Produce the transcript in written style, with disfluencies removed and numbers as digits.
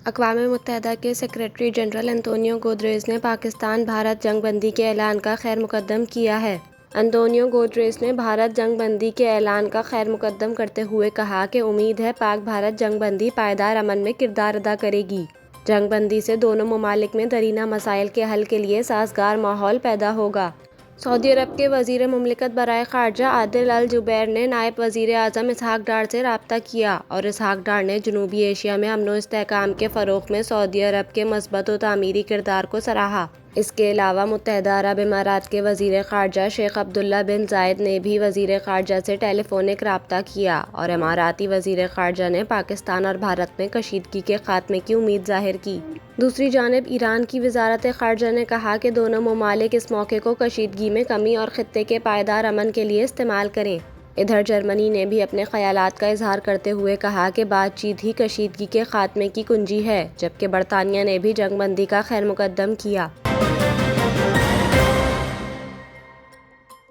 اقوام متحدہ کے سیکریٹری جنرل انتونیو گوتریز نے پاکستان بھارت جنگ بندی کے اعلان کا خیر مقدم کیا ہے۔ انتونیو گوتریز نے بھارت جنگ بندی کے اعلان کا خیر مقدم کرتے ہوئے کہا کہ امید ہے پاک بھارت جنگ بندی پائیدار امن میں کردار ادا کرے گی۔ جنگ بندی سے دونوں ممالک میں درینہ مسائل کے حل کے لیے سازگار ماحول پیدا ہوگا۔ سعودی عرب کے وزیر مملکت برائے خارجہ عادل الجبیر نے نائب وزیر اعظم اسحاق ڈار سے رابطہ کیا اور اسحاق ڈار نے جنوبی ایشیا میں امن و استحکام کے فروغ میں سعودی عرب کے مثبت و تعمیری کردار کو سراہا۔ اس کے علاوہ متحدہ عرب امارات کے وزیر خارجہ شیخ عبداللہ بن زائد نے بھی وزیر خارجہ سے ٹیلی فونک رابطہ کیا اور اماراتی وزیر خارجہ نے پاکستان اور بھارت میں کشیدگی کے خاتمے کی امید ظاہر کی۔ دوسری جانب ایران کی وزارت خارجہ نے کہا کہ دونوں ممالک اس موقع کو کشیدگی میں کمی اور خطے کے پائیدار امن کے لیے استعمال کریں۔ ادھر جرمنی نے بھی اپنے خیالات کا اظہار کرتے ہوئے کہا کہ بات چیت ہی کشیدگی کے خاتمے کی کنجی ہے، جبکہ برطانیہ نے بھی جنگ بندی کا خیر مقدم کیا۔